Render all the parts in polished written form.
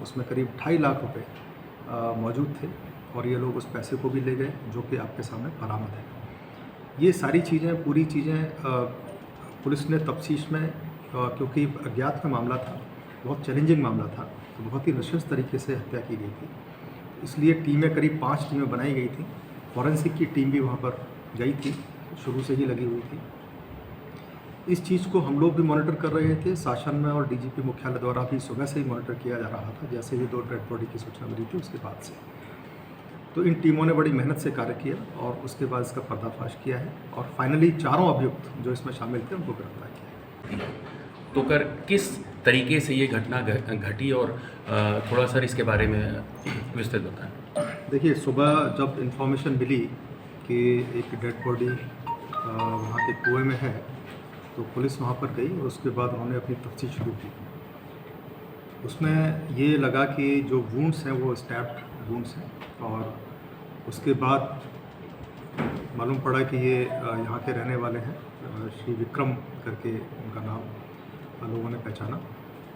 उसमें करीब 2.5 लाख रुपए मौजूद थे और ये लोग उस पैसे को भी ले गए जो कि आपके सामने बरामद है। ये सारी चीज़ें पूरी चीज़ें पुलिस ने तफ्तीश में क्योंकि अज्ञात का मामला था, बहुत चैलेंजिंग मामला था, तो बहुत ही नशस्त तरीके से हत्या की गई थी। इसलिए टीमें करीब 5 टीमें बनाई गई थी। फॉरेंसिक की टीम भी वहाँ पर गई थी, शुरू से ही लगी हुई थी। इस चीज़ को हम लोग भी मॉनिटर कर रहे थे, शासन में और डीजीपी मुख्यालय द्वारा भी सुबह से ही मॉनिटर किया जा रहा था, जैसे ही 2 डेड बॉडी की सूचना मिली थी उसके बाद से। तो इन टीमों ने बड़ी मेहनत से कार्य किया और उसके बाद इसका पर्दाफाश किया है और फाइनली चारों अभियुक्त जो इसमें शामिल थे उनको गिरफ्तार किया है। तो किस तरीके से ये घटना घटी और थोड़ा सर इसके बारे में विस्तृत बताएं। देखिए, सुबह जब इन्फॉर्मेशन मिली कि एक डेड बॉडी वहाँ के कुएं में है, तो पुलिस वहाँ पर गई और उसके बाद उन्होंने अपनी तफ्तीश शुरू की। उसमें ये लगा कि जो वुंड्स हैं वो स्टैब्ड वुंड्स हैं और उसके बाद मालूम पड़ा कि ये यहाँ के रहने वाले हैं, श्री विक्रम करके उनका नाम लोगों ने पहचाना।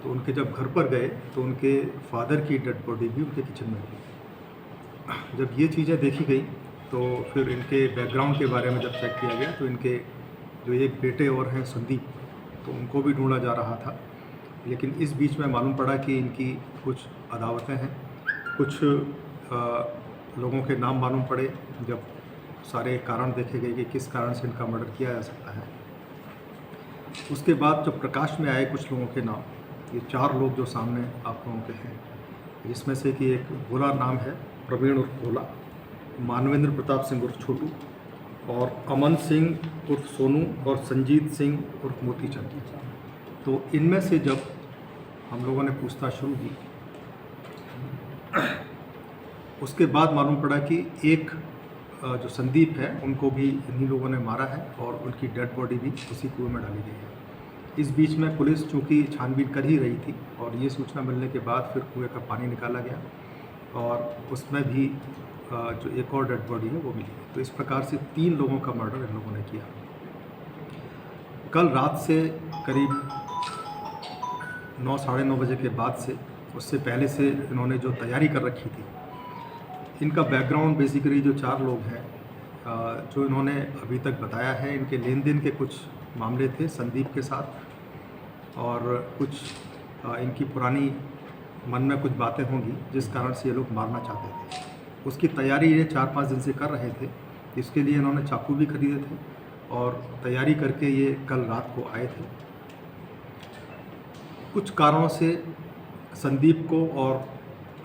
तो उनके जब घर पर गए तो उनके फादर की डेड बॉडी भी उनके किचन में मिली। जब ये चीज़ें देखी गई तो फिर इनके बैकग्राउंड के बारे में जब चेक किया गया तो इनके जो एक बेटे और हैं संदीप, तो उनको भी ढूंढा जा रहा था। लेकिन इस बीच में मालूम पड़ा कि इनकी कुछ अदावतें हैं, कुछ लोगों के नाम मालूम पड़े जब सारे कारण देखे गए कि किस कारण से इनका मर्डर किया जा सकता है। उसके बाद जब प्रकाश में आए कुछ लोगों के नाम, ये 4 लोग जो सामने आप लोगों के हैं, जिसमें से कि एक भोला नाम है, प्रवीण उर्फ भोला, मानवेंद्र प्रताप सिंह उर्फ छोटू और अमन सिंह उर्फ सोनू और संजीत सिंह उर्फ मोतीचंद। तो इनमें से जब हम लोगों ने पूछताछ शुरू की, उसके बाद मालूम पड़ा कि एक जो संदीप है उनको भी इन्हीं लोगों ने मारा है और उनकी डेड बॉडी भी उसी कुएं में डाली गई है। इस बीच में पुलिस चूँकि छानबीन कर ही रही थी और ये सूचना मिलने के बाद फिर कुएं का पानी निकाला गया और उसमें भी जो एक और डेड बॉडी है वो मिली। तो इस प्रकार से 3 लोगों का मर्डर इन लोगों ने किया। कल रात से करीब 9 साढ़े 9 बजे के बाद से, उससे पहले से इन्होंने जो तैयारी कर रखी थी, इनका बैकग्राउंड बेसिकली जो 4 लोग हैं जो इन्होंने अभी तक बताया है, इनके लेन देन के कुछ मामले थे संदीप के साथ और कुछ इनकी पुरानी मन में कुछ बातें होंगी जिस कारण से ये लोग मारना चाहते थे। उसकी तैयारी ये 4-5 दिन से कर रहे थे। इसके लिए इन्होंने चाकू भी खरीदे थे और तैयारी करके ये कल रात को आए थे। कुछ कारणों से संदीप को और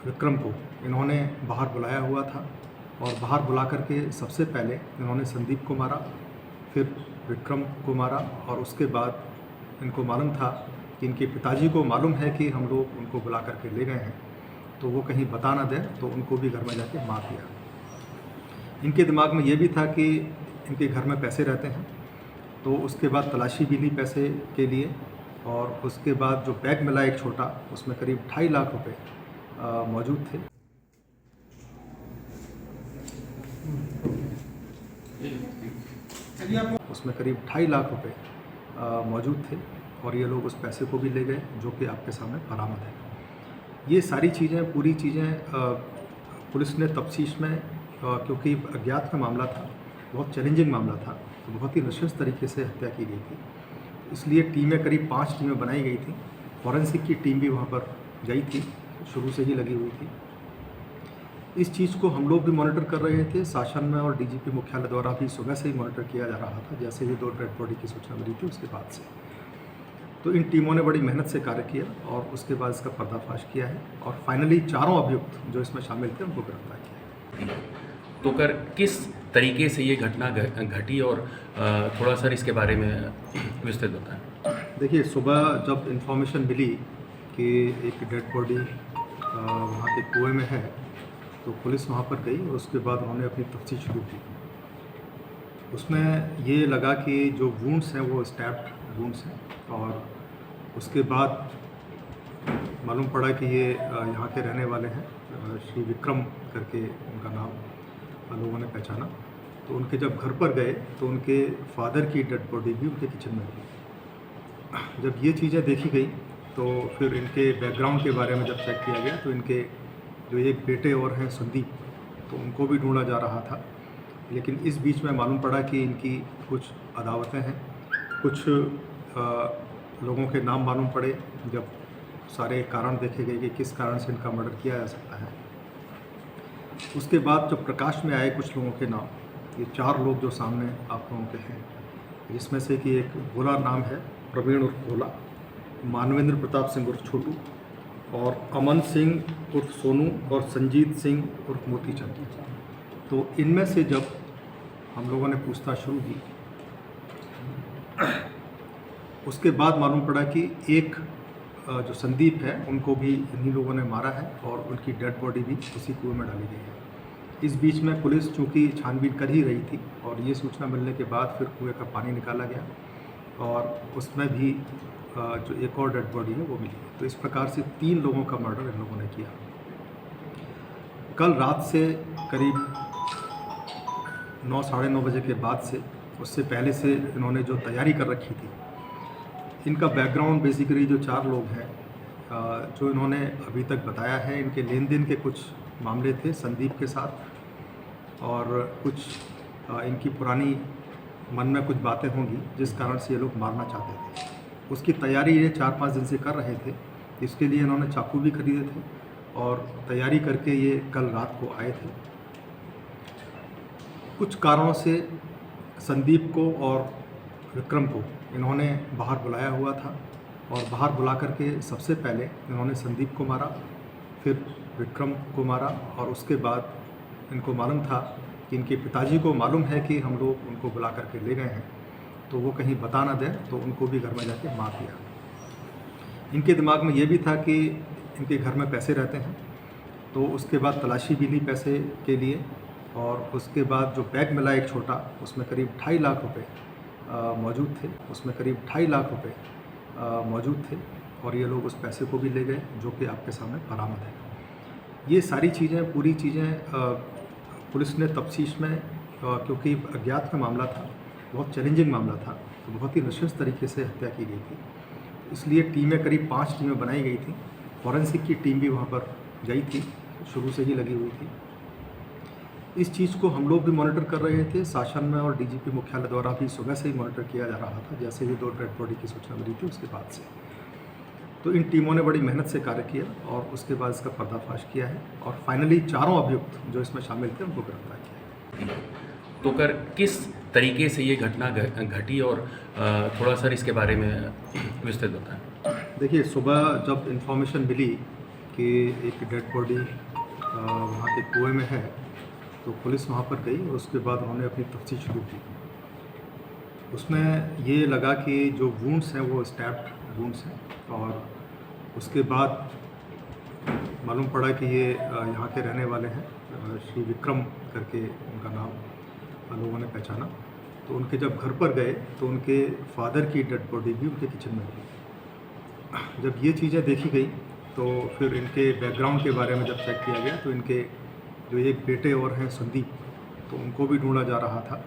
विक्रम को इन्होंने बाहर बुलाया हुआ था और बाहर बुला करके सबसे पहले इन्होंने संदीप को मारा, फिर विक्रम को मारा और उसके बाद इनको मालूम था कि इनके पिताजी को मालूम है कि हम लोग उनको बुला करके ले गए हैं, तो वो कहीं बता ना दें, तो उनको भी घर में जाके मार दिया। इनके दिमाग में ये भी था कि इनके घर में पैसे रहते हैं, तो उसके बाद तलाशी भी ली पैसे के लिए और उसके बाद जो बैग मिला एक छोटा, उसमें करीब 2.5 लाख रुपए मौजूद थे। उसमें करीब 2.5 लाख रुपए मौजूद थे और ये लोग उस पैसे को भी ले गए जो कि आपके सामने बरामद है। ये सारी चीज़ें पूरी चीज़ें पुलिस ने तफ्तीश में क्योंकि अज्ञात का मामला था, बहुत चैलेंजिंग मामला था, तो बहुत ही नशस्त तरीके से हत्या की गई थी। इसलिए टीमें करीब 5 टीमें बनाई गई थी। फॉरेंसिक की टीम भी वहाँ पर गई थी, शुरू से ही लगी हुई थी। इस चीज़ को हम लोग भी मॉनिटर कर रहे थे, शासन में और डीजीपी मुख्यालय द्वारा भी सुबह से ही मॉनिटर किया जा रहा था, जैसे ही 2 डेड बॉडी की सूचना मिली थी उसके बाद से। तो इन टीमों ने बड़ी मेहनत से कार्य किया और उसके बाद इसका पर्दाफाश किया है और फाइनली चारों अभियुक्त जो इसमें शामिल थे उनको गिरफ्तार किया है। तो किस तरीके से ये घटना घटी और थोड़ा सर इसके बारे में विस्तृत बताएं। देखिए, सुबह जब इन्फॉर्मेशन मिली कि एक डेड बॉडी वहाँ के कुएं में है, तो पुलिस वहाँ पर गई और उसके बाद उन्होंने अपनी तफ्तीश शुरू की। उसमें ये लगा कि जो वुंड्स हैं वो स्टैब्ड वुंड्स हैं और उसके बाद मालूम पड़ा कि ये यहाँ के रहने वाले हैं, श्री विक्रम करके उनका नाम लोगों ने पहचाना। तो उनके जब घर पर गए तो उनके फादर की डेड बॉडी भी उनके किचन में मिली। जब ये चीज़ें देखी गई तो फिर इनके बैकग्राउंड के बारे में जब चेक किया गया तो इनके जो एक बेटे और हैं संदीप, तो उनको भी ढूंढा जा रहा था। लेकिन इस बीच में मालूम पड़ा कि इनकी कुछ अदावतें हैं, कुछ लोगों के नाम मालूम पड़े जब सारे कारण देखे गए कि किस कारण से इनका मर्डर किया जा सकता है। उसके बाद जब प्रकाश में आए कुछ लोगों के नाम, ये 4 लोग जो सामने आप लोगों के हैं, जिसमें से कि एक भोला नाम है, प्रवीण उर्फ भोला, मानवेंद्र प्रताप सिंह उर्फ छोटू, और अमन सिंह उर्फ सोनू, और संजीत सिंह उर्फ मोतीचंद। तो इनमें से जब हम लोगों ने पूछताछ शुरू की, उसके बाद मालूम पड़ा कि एक जो संदीप है उनको भी इन्हीं लोगों ने मारा है और उनकी डेड बॉडी भी उसी कुएं में डाली गई है। इस बीच में पुलिस चूँकि छानबीन कर ही रही थी और ये सूचना मिलने के बाद फिर कुएं का पानी निकाला गया और उसमें भी जो एक और डेड बॉडी है वो मिली। तो इस प्रकार से 3 लोगों का मर्डर इन लोगों ने किया। कल रात से करीब 9 साढ़े 9 बजे के बाद से, उससे पहले से इन्होंने जो तैयारी कर रखी थी, इनका बैकग्राउंड बेसिकली जो 4 लोग हैं जो इन्होंने अभी तक बताया है, इनके लेन देन के कुछ मामले थे संदीप के साथ, और कुछ इनकी पुरानी मन में कुछ बातें होंगी जिस कारण से ये लोग मारना चाहते थे। उसकी तैयारी ये 4-5 दिन से कर रहे थे। इसके लिए इन्होंने चाकू भी खरीदे थे और तैयारी करके ये कल रात को आए थे। कुछ कारणों से संदीप को और विक्रम को इन्होंने बाहर बुलाया हुआ था और बाहर बुला करके सबसे पहले इन्होंने संदीप को मारा, फिर विक्रम को मारा, और उसके बाद इनको मालूम था कि इनके पिताजी को मालूम है कि हम लोग उनको बुला करके ले गए हैं, तो वो कहीं बता ना दें, तो उनको भी घर में जाके मार दिया। इनके दिमाग में ये भी था कि इनके घर में पैसे रहते हैं, तो उसके बाद तलाशी भी ली पैसे के लिए, और उसके बाद जो बैग मिला एक छोटा, उसमें करीब 2.5 लाख रुपए मौजूद थे, मौजूद थे, और ये लोग उस पैसे को भी ले गए जो कि आपके सामने बरामद है। ये सारी चीज़ें, पूरी चीज़ें पुलिस ने तफ्तीश में, क्योंकि अज्ञात का मामला था, बहुत चैलेंजिंग मामला था, तो बहुत ही नशेस तरीके से हत्या की गई थी, इसलिए टीमें, करीब 5 टीमें बनाई गई थी। फॉरेंसिक की टीम भी वहाँ पर गई थी, शुरू से ही लगी हुई थी। इस चीज़ को हम लोग भी मॉनिटर कर रहे थे, शासन में और डीजीपी मुख्यालय द्वारा भी सुबह से ही मॉनिटर किया जा रहा था, जैसे ही 2 डेड बॉडी की सूचना मिली थी उसके बाद से। तो इन टीमों ने बड़ी मेहनत से कार्य किया और उसके बाद इसका पर्दाफाश किया है, और फाइनली 4 अभियुक्त जो इसमें शामिल थे उनको गिरफ्तार किया है। तो किस तरीके से ये घटना घटी, और थोड़ा सा इसके बारे में विस्तृत बताएं। देखिए, सुबह जब इन्फॉर्मेशन मिली कि एक डेड बॉडी वहाँ के कुएं में है, तो पुलिस वहाँ पर गई और उसके बाद उन्होंने अपनी तफ्तीश शुरू की। उसमें ये लगा कि जो वुंड्स हैं वो स्टैब्ड वुंड्स हैं, और उसके बाद मालूम पड़ा कि ये यहाँ के रहने वाले हैं, श्री विक्रम करके उनका नाम लोगों ने पहचाना। तो उनके जब घर पर गए तो उनके फादर की डेड बॉडी भी उनके किचन में मिली। जब ये चीज़ें देखी गई तो फिर इनके बैकग्राउंड के बारे में जब चेक किया गया तो इनके जो एक बेटे और हैं संदीप, तो उनको भी ढूंढा जा रहा था।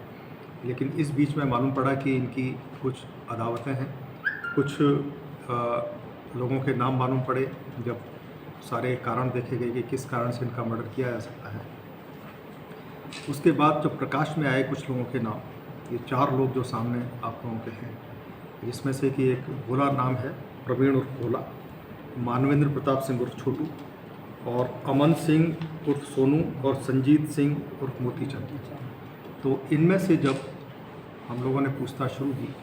लेकिन इस बीच में मालूम पड़ा कि इनकी कुछ अदावतें हैं, कुछ लोगों के नाम मालूम पड़े जब सारे कारण देखे गए कि किस कारण से इनका मर्डर किया जा सकता है। उसके बाद जब प्रकाश में आए कुछ लोगों के नाम, ये 4 लोग जो सामने आप लोगों के हैं, जिसमें से कि एक भोला नाम है, प्रवीण उर्फ भोला, मानवेंद्र प्रताप सिंह उर्फ छोटू, और अमन सिंह उर्फ सोनू, और संजीत सिंह उर्फ मोतीचंद। तो इनमें से जब हम लोगों ने पूछताछ शुरू की,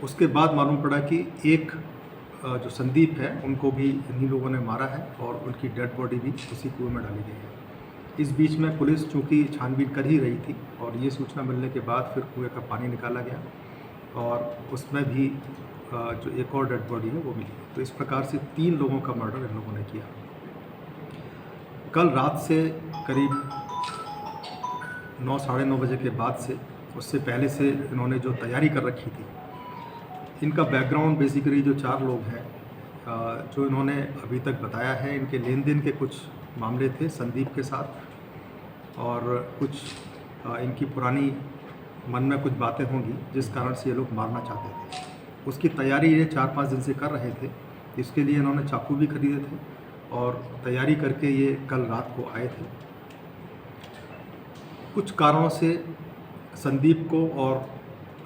उसके बाद मालूम पड़ा कि एक जो संदीप है उनको भी इन्हीं लोगों ने मारा है और उनकी डेड बॉडी भी उसी कुएं में डाली गई है। इस बीच में पुलिस चूँकि छानबीन कर ही रही थी और ये सूचना मिलने के बाद फिर कुएं का पानी निकाला गया और उसमें भी जो एक और डेड बॉडी है वो मिली। तो इस प्रकार से 3 लोगों का मर्डर इन लोगों ने किया। कल रात से करीब 9 साढ़े 9 बजे के बाद से, उससे पहले से इन्होंने जो तैयारी कर रखी थी, इनका बैकग्राउंड बेसिकली जो 4 लोग हैं जो इन्होंने अभी तक बताया है, इनके लेन देन के कुछ मामले थे संदीप के साथ, और कुछ इनकी पुरानी मन में कुछ बातें होंगी जिस कारण से ये लोग मारना चाहते थे। उसकी तैयारी ये 4-5 दिन से कर रहे थे। इसके लिए इन्होंने चाकू भी खरीदे थे और तैयारी करके ये कल रात को आए थे। कुछ कारणों से संदीप को और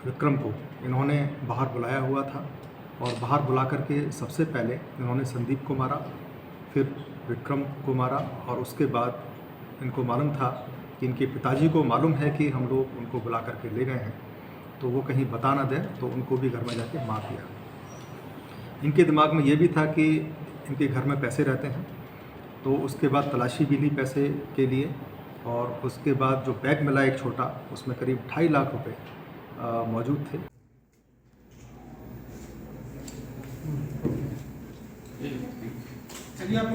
विक्रम को इन्होंने बाहर बुलाया हुआ था और बाहर बुला करके सबसे पहले इन्होंने संदीप को मारा, फिर विक्रम को मारा और उसके बाद इनको मालूम था कि इनके पिताजी को मालूम है कि हम लोग उनको बुला करके ले गए हैं, तो वो कहीं बता ना दें, तो उनको भी घर में जाके मार दिया। इनके दिमाग में ये भी था कि इनके घर में पैसे रहते हैं, तो उसके बाद तलाशी भी ली पैसे के लिए और उसके बाद जो बैग मिला एक छोटा, उसमें करीब 2.5 लाख रुपए मौजूद थे। चलिए आप